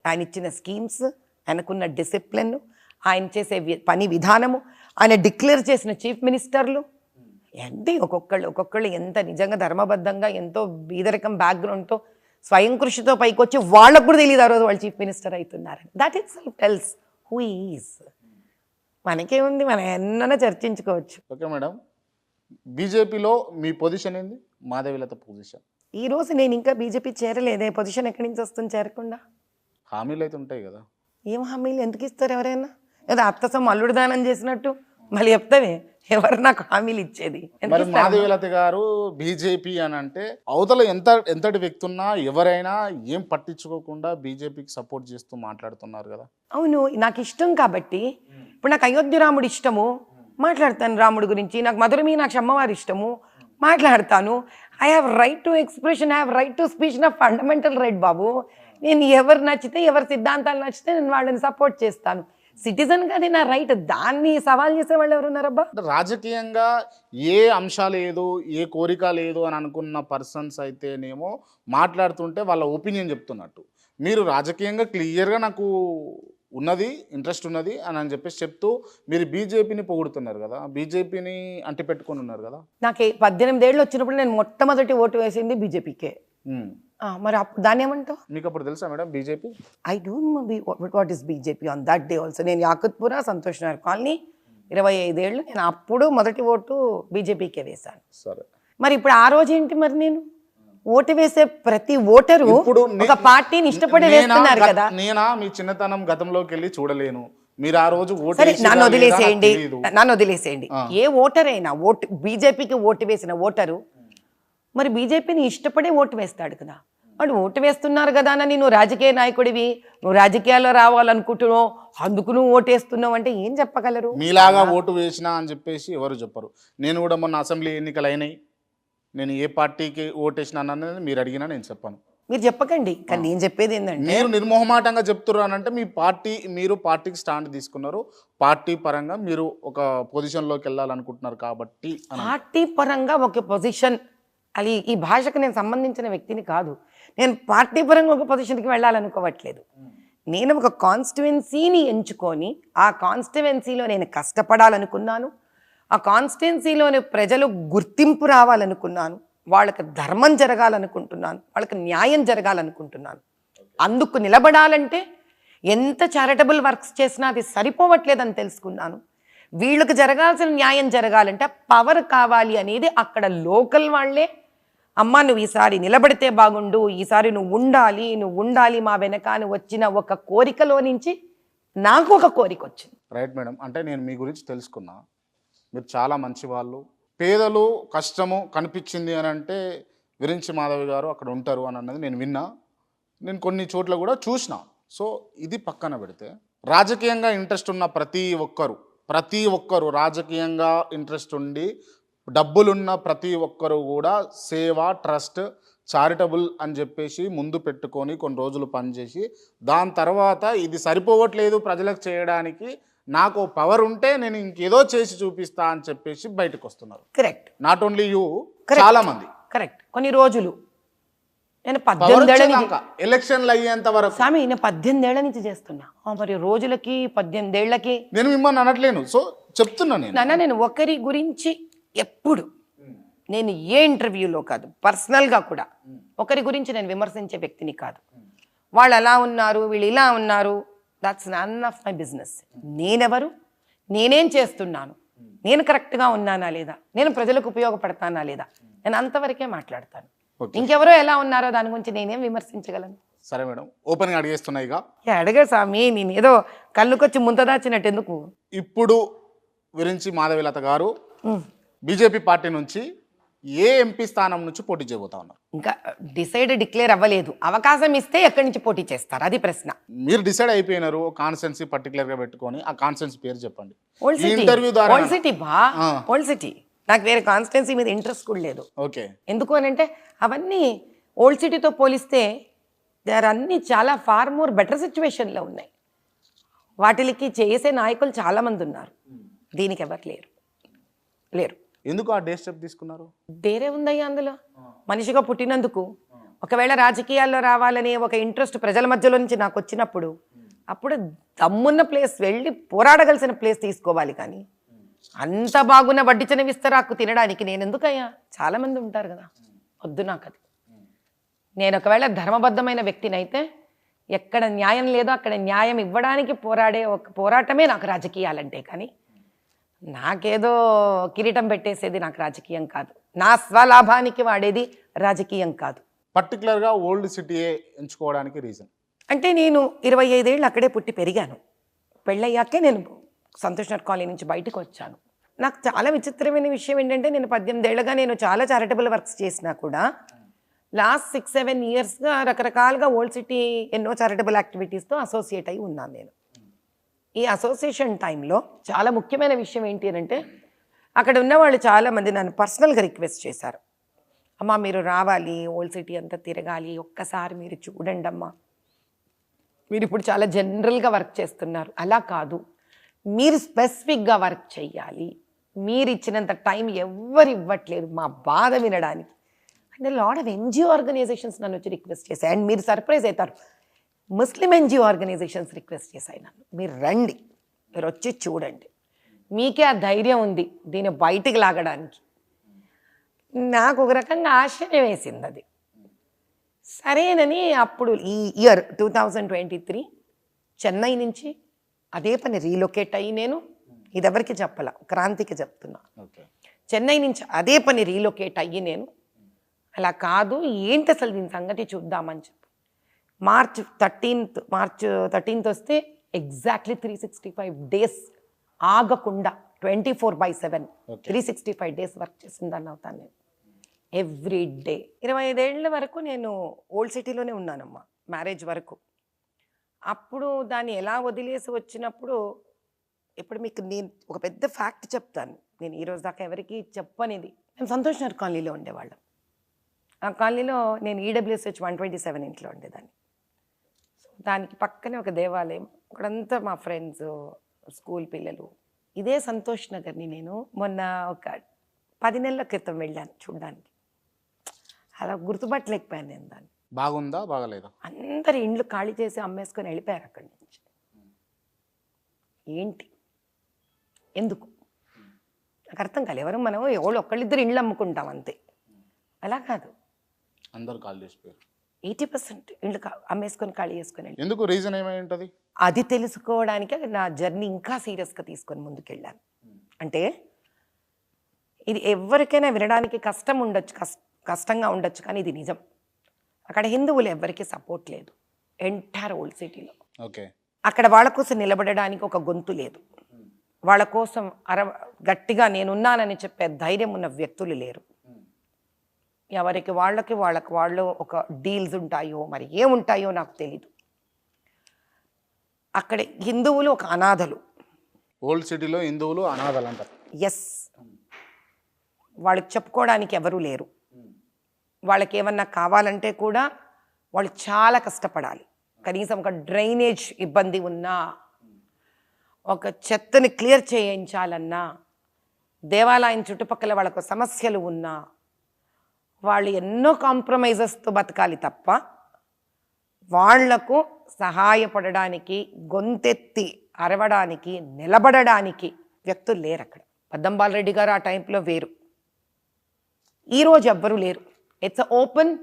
ఆయన ఇచ్చిన స్కీమ్స్, ఆయనకున్న డిసిప్లిన్, ఆయన చేసే పని విధానము, ఆయన డిక్లేర్ చేసిన చీఫ్ మినిస్టర్లు ఏంటి ఒక్కొక్కళ్ళు ఎంత నిజంగా ధర్మబద్ధంగా ఎంతో బీదరికం బ్యాక్గ్రౌండ్తో స్వయం కృషితో పైకి వచ్చి వాళ్ళకు కూడా తెలియదు ఆ రోజు వాళ్ళు చీఫ్ మినిస్టర్ అవుతున్నారని. That itself tells who is. మనకేముంది, మనం ఎన్నైనా చర్చించుకోవచ్చు. ఓకే మేడం, బీజేపీలో మీ పొజిషన్ ఏంది? మాధవీలత పొజిషన్ ఈ రోజు నేను ఇంకా బీజేపీ చేరలేదే. పొజిషన్ ఎక్కడి నుంచి వస్తుంది చేరకుండా? హామీలు అయితే ఉంటాయి కదా. ఏం హామీలు ఎందుకు ఇస్తారు ఎవరైనా? ఏదో అత్తసం అల్లుడు దానం చేసినట్టు మళ్ళీ చెప్తావే ఎవరు నాకు హామీలు ఇచ్చేది? మరి మాధవీలత గారు బీజేపీ అని అంటే అవతల ఎంతటి వ్యక్తి ఉన్నా ఎవరైనా ఏం పట్టించుకోకుండా బీజేపీకి సపోర్ట్ చేస్తూ మాట్లాడుతున్నారు కదా. అవును, నాకు ఇష్టం కాబట్టి. ఇప్పుడు నాకు అయోధ్య రాముడు ఇష్టము, మాట్లాడతాను రాముడి గురించి. నాకు మధుర మీనాక్షి అమ్మవారి ఇష్టము, మాట్లాడతాను. I have right to expression, I have right to speech. నా ఫండమెంటల్ రైట్ బాబు. నేను ఎవరు నచ్చితే, ఎవరి సిద్ధాంతాలు నచ్చితే నేను వాళ్ళని సపోర్ట్ చేస్తాను. సిటిజన్గా అది నా రైట్. దాన్ని సవాల్ చేసే వాళ్ళు ఎవరున్నారబ్బా? రాజకీయంగా ఏ అంశాలు లేదు, ఏ కోరిక లేదు అని అనుకున్న పర్సన్స్ అయితేనేమో మాట్లాడుతుంటే వాళ్ళ ఒపీనియన్ చెప్తున్నట్టు, మీరు రాజకీయంగా క్లియర్గా నాకు ఉన్నది, ఇంట్రెస్ట్ ఉన్నది అని చెప్పేసి చెప్తూ మీరు బీజేపీని పొగుడుతున్నారు కదా, బీజేపీని అంటిపెట్టుకొని ఉన్నారు కదా. నాకు 18 ఏళ్ళు వచ్చినప్పుడు నేను మొట్టమొదటి ఓటు వేసింది బీజేపీకే. మరి అప్పుడు దాన్ని ఏమంటావు? మీకు అప్పుడు తెలుసా madam BJP? I don't know what is BJP on that day also. నేను యాకుత్పురా సంతోష్ నగర్ కాలనీ 25 ఏళ్ళు. నేను అప్పుడు మొదటి ఓటు బీజేపీకే వేశాను. సరే, మరి ఇప్పుడు ఆ రోజు ఏంటి? మరి నేను ఓటు వేసే ప్రతి ఓటరు ఒక పార్టీని ఇష్టపడి వేస్తున్నారు కదా. నేనా మీ చిన్నతనం గతంలోకి వెళ్ళి చూడలేను. మీరు ఆ రోజు నన్ను వదిలేసేయండి. ఏ ఓటర్ అయినా ఓటు బీజేపీకి ఓటు వేసిన ఓటరు మరి బీజేపీని ఇష్టపడే ఓటు వేస్తాడు కదా. వాడు ఓటు వేస్తున్నారు కదా అని నువ్వు రాజకీయ నాయకుడివి, నువ్వు రాజకీయాల్లో రావాలనుకుంటున్నావు, అందుకు నువ్వు ఓటు వేస్తున్నావు అంటే ఏం చెప్పగలరు? మీలాగా ఓటు వేసినా అని చెప్పేసి ఎవరు చెప్పరు. నేను కూడా మొన్న అసెంబ్లీ ఎన్నికలు అయినాయి, నేను ఏ పార్టీకి ఓటేసినా అన్నది మీరు అడిగినా నేను చెప్పాను. మీరు చెప్పకండి, కానీ నేను చెప్పేది ఏంటంటే మీరు నిర్మోహమాటంగా చెప్తున్నారు అంటే మీరు పార్టీకి స్టాండ్ తీసుకున్నారు, పార్టీ పరంగా మీరు ఒక పొజిషన్లోకి వెళ్ళాలనుకుంటున్నారు కాబట్టి. పార్టీ పరంగా ఒక పొజిషన్ అది ఈ భాషకు నేను సంబంధించిన వ్యక్తిని కాదు. నేను పార్టీ పరంగా ఒక పొజిషన్కి వెళ్ళాలనుకోవట్లేదు. నేను ఒక కాన్స్టిట్యువెన్సీని ఎంచుకొని ఆ కాన్స్టిట్యువెన్సీలో నేను కష్టపడాలనుకున్నాను. ఆ కాన్స్టిట్యువెన్సీలోని ప్రజలు గుర్తింపు రావాలనుకున్నాను. వాళ్ళకి ధర్మం జరగాలనుకుంటున్నాను, వాళ్ళకి న్యాయం జరగాలనుకుంటున్నాను. అందుకు నిలబడాలంటే ఎంత చారిటబుల్ వర్క్స్ చేసినా అది సరిపోవట్లేదని తెలుసుకున్నాను. వీళ్ళకి జరగాల్సిన న్యాయం జరగాలంటే పవర్ కావాలి అనేది అక్కడ లోకల్ వాళ్ళే, అమ్మ నువ్వు ఈసారి నిలబడితే బాగుండు, ఈసారి నువ్వు ఉండాలి మా వెనక అని వచ్చిన ఒక కోరికలో నుంచి నాకు ఒక కోరిక వచ్చింది. రైట్ మేడం, అంటే నేను మీ గురించి తెలుసుకున్నా, మీరు చాలా మంచి వాళ్ళు. పేదలు కష్టము కనిపించింది అని అంటే విరించి మాధవి గారు అక్కడ ఉంటారు అని అన్నది నేను విన్నా, నేను కొన్ని చోట్ల కూడా చూసిన. సో ఇది పక్కన పెడితే రాజకీయంగా ఇంట్రెస్ట్ ఉన్న ప్రతి ఒక్కరు రాజకీయంగా ఇంట్రెస్ట్ ఉండి డబ్బులున్న ప్రతి ఒక్కరు కూడా సేవ, ట్రస్ట్, చారిటబుల్ అని చెప్పేసి ముందు పెట్టుకొని కొన్ని రోజులు పనిచేసి దాని తర్వాత ఇది సరిపోవట్లేదు ప్రజలకు చేయడానికి, నాకు పవర్ ఉంటే నేను ఇంకేదో చేసి చూపిస్తా అని చెప్పేసి బయటకు వస్తున్నారు. కరెక్ట్. నాట్ ఓన్లీ యూ, చాలా మంది. కరెక్ట్. కొన్ని రోజులు నేను 18 ఏళ్ల నుంచి ఎలక్షన్లు అయ్యేంత వరకు స్వామి నేను 18 ఏళ్ల నుంచి చేస్తున్నా. మరి రోజులకి 18 ఏళ్లకి నేను మిమ్మల్ని అనట్లేను, సో చెప్తున్నా నేను ఒకరి గురించి ఎప్పుడు నేను ఏ ఇంటర్వ్యూలో కాదు, పర్సనల్గా కూడా ఒకరి గురించి నేను విమర్శించే వ్యక్తిని కాదు. వాళ్ళు అలా ఉన్నారు, వీళ్ళు ఇలా ఉన్నారు, that's none of my business. నేనెవరు, నేనేం చేస్తున్నాను, నేను కరెక్ట్గా ఉన్నానా లేదా, నేను ప్రజలకు ఉపయోగపడతానా లేదా, నేను అంతవరకే మాట్లాడతాను. ఇంకెవరో ఎలా ఉన్నారో దాని గురించి నేనేం విమర్శించగలను? సరే మేడం, ఓపెన్గా అడిగేస్తున్నాయి. అడగ స్వామి, నేను ఏదో కళ్ళుకొచ్చి ముంత దాచినట్టు ఎందుకు. ఇప్పుడు విరించి మాధవీలత గారు బీజేపీ పార్టీ నుంచి ఏ ఎంపీ స్థానం నుంచి పోటీ చేయబోతా ఉన్నారు? ఇంకా డిక్లేర్ అవ్వలేదు. అవకాశం ఇస్తే ఎక్కడి నుంచి పోటీ చేస్తారు, అది ప్రశ్న. మీరు డిసైడ్ అయిపోయినారు కాన్స్టిట్యున్సీ పర్టికులర్ గా పెట్టుకొని, ఆ కాన్స్టిట్యున్సీ పేరు చెప్పండి. Old city. నాకు వేరే కాన్స్టిట్యున్సీ మీద ఇంట్రెస్ట్ కూడా లేదు. ఓకే. ఎందుకు అని అంటే అవన్నీ ఓల్డ్ సిటీతో పోలిస్తే అన్నీ చాలా ఫార్ మోర్ బెటర్ సిచ్యువేషన్లో ఉన్నాయి. వాటికి చేసే నాయకులు చాలా మంది ఉన్నారు, దీనికి ఎవరు లేరు. ఎందుకు ఆ డే స్టెప్ తీసుకున్నారు? డేరే ఉందయ్యా అందులో. మనిషిగా పుట్టినందుకు ఒకవేళ రాజకీయాల్లో రావాలనే ఒక ఇంట్రెస్ట్ ప్రజల మధ్యలో నుంచి నాకు వచ్చినప్పుడు అప్పుడు దమ్మున్న ప్లేస్ వెళ్ళి పోరాడగలిసిన ప్లేస్ తీసుకోవాలి. కానీ అంత బాగున్న వడ్డిచన విస్తరాకు తినడానికి నేను ఎందుకయ్యా? చాలామంది ఉంటారు కదా, వద్దు నాకు అది. నేను ఒకవేళ ధర్మబద్ధమైన వ్యక్తినైతే ఎక్కడ న్యాయం లేదో అక్కడ న్యాయం ఇవ్వడానికి పోరాడే ఒక పోరాటమే నాకు రాజకీయాలంటే. కానీ నాకేదో కిరీటం పెట్టేసేది నాకు రాజకీయం కాదు, నా స్వలాభానికి వాడేది రాజకీయం కాదు. పర్టికులర్గా ఓల్డ్ సిటీయే ఎంచుకోవడానికి రీజన్ అంటే నేను 25 ఏళ్ళు అక్కడే పుట్టి పెరిగాను. పెళ్ళయ్యాకే నేను సంతోష్ నగర్ కాలనీ నుంచి బయటకు వచ్చాను. నాకు చాలా విచిత్రమైన విషయం ఏంటంటే నేను 18 ఏళ్ళుగా నేను చాలా చారిటబుల్ వర్క్స్ చేసినా కూడా లాస్ట్ 6-7 ఇయర్స్గా రకరకాలుగా ఓల్డ్ సిటీ ఎన్నో చారిటబుల్ యాక్టివిటీస్తో అసోసియేట్ అయి ఉన్నాను నేను. ఈ అసోసియేషన్ టైంలో చాలా ముఖ్యమైన విషయం ఏంటి అంటే అక్కడ ఉన్న వాళ్ళు చాలామంది నన్ను పర్సనల్గా రిక్వెస్ట్ చేశారు, అమ్మ మీరు రావాలి, ఓల్డ్ సిటీ అంతా తిరగాలి, ఒక్కసారి మీరు చూడండి అమ్మా, మీరు ఇప్పుడు చాలా జనరల్గా వర్క్ చేస్తున్నారు, అలా కాదు, మీరు స్పెసిఫిక్గా వర్క్ చెయ్యాలి, మీరు ఇచ్చినంత టైం ఎవ్వరు ఇవ్వట్లేదు మా బాధ వినడానికి అంటే లాట్ ఆఫ్ ఎన్జిఓ ఆర్గనైజేషన్స్ నన్ను వచ్చి రిక్వెస్ట్ చేశాయి. అండ్ మీరు సర్ప్రైజ్ అవుతారు, ముస్లిం ఎన్జిఓ ఆర్గనైజేషన్స్ రిక్వెస్ట్ చేశాయి నన్ను, మీరు రండి, మీరు వచ్చి చూడండి, మీకే ఆ ధైర్యం ఉంది దీన్ని బయటికి లాగడానికి. నాకు ఒక రకంగా ఆశ్చర్యం వేసింది అది. సరేనని అప్పుడు ఈ ఇయర్ 2023 చెన్నై నుంచి అదే పని రీలొకేట్ అయ్యి నేను, ఇది ఎవరికి చెప్పాల, క్రాంతికి చెప్తున్నా, చెన్నై నుంచి అదే పని రీలొకేట్ అయ్యి నేను అలా కాదు ఏంటి అసలు దీని సంగతి చూద్దామని చెప్పి మార్చ్ 13th వస్తే ఎగ్జాక్ట్లీ 365 డేస్ ఆగకుండా 24/7 365 డేస్ వర్క్ చేసిందని అవుతాను నేను ఎవ్రీ డే. 25 ఏళ్ళ వరకు నేను ఓల్డ్ సిటీలోనే ఉన్నానమ్మా మ్యారేజ్ వరకు. అప్పుడు దాన్ని ఎలా వదిలేసి వచ్చినప్పుడు ఇప్పుడు మీకు నేను ఒక పెద్ద ఫ్యాక్ట్ చెప్తాను, నేను ఈరోజు దాకా ఎవరికి చెప్పనేది. మేము సంతోష్ నగర్ కాలనీలో ఉండేవాళ్ళం. ఆ కాలనీలో నేను ఈడబ్ల్యూఎస్హెచ్ 127 ఇంట్లో ఉండేదాన్ని. దానికి పక్కనే ఒక దేవాలయం, అక్కడంతా మా ఫ్రెండ్స్, స్కూల్ పిల్లలు. ఇదే సంతోష్ నగర్ని నేను మొన్న ఒక 10 నెలల క్రితం వెళ్ళాను చూడడానికి. అలా గుర్తుపట్టలేకపోయాను నేను దాన్ని. బాగుందా బాగలేదా? అందరు ఇండ్లు ఖాళీ చేసి అమ్మేసుకొని వెళ్ళిపోయారు అక్కడి నుంచి. ఏంటి ఎందుకు నాకు అర్థం కాలేదు. ఎవరు మనం ఎవరు ఒక్కళ్ళిద్దరు ఇండ్లు అమ్ముకుంటాం అంతే, అలా కాదు, అందరు ఖాళీ చేసిపోయారు. 80% ఇండ్లు అమ్మేసుకొని ఖాళీ చేసుకొని. ఎందుకు రీజన్ ఏమై ఉంటుంది? అది తెలుసుకోవడానికి నా జర్నీ ఇంకా సీరియస్గా తీసుకొని ముందుకెళ్ళాను. అంటే ఇది ఎవరికైనా వినడానికి కష్టంగా ఉండొచ్చు కానీ ఇది నిజం. అక్కడ హిందువులు ఎవరికి సపోర్ట్ లేదు ఎంటైర్ ఓల్డ్ సిటీలో. ఓకే, అక్కడ వాళ్ళ కోసం నిలబడడానికి ఒక గొంతు లేదు, వాళ్ళ కోసం గట్టిగా నేనున్నానని చెప్పే ధైర్యం ఉన్న వ్యక్తులు లేరు. ఎవరికి వాళ్ళు ఒక డీల్స్ ఉంటాయో మరి ఏముంటాయో నాకు తెలీదు. అక్కడ హిందువులు ఒక అనాథలు. ఓల్డ్ సిటీలో హిందువులు అనాథలు అంటారు. ఎస్, వాళ్ళకి చెప్పుకోవడానికి ఎవరూ లేరు. వాళ్ళకి ఏమన్నా కావాలంటే కూడా వాళ్ళు చాలా కష్టపడాలి. కనీసం ఒక డ్రైనేజ్ ఇబ్బంది ఉన్నా, ఒక చెత్తని క్లియర్ చేయించాలన్నా, దేవాలయం చుట్టుపక్కల వాళ్ళకు సమస్యలు ఉన్నా వాళ్ళు ఎన్నో కాంప్రమైజెస్తో బతకాలి తప్ప వాళ్లకు సహాయపడడానికి, గొంతెత్తి అరవడానికి, నిలబడడానికి వ్యక్తులు లేరు అక్కడ. పద్దంబాలరెడ్డి గారు ఆ టైంలో వేరు, ఈరోజు ఎవ్వరూ లేరు. It's open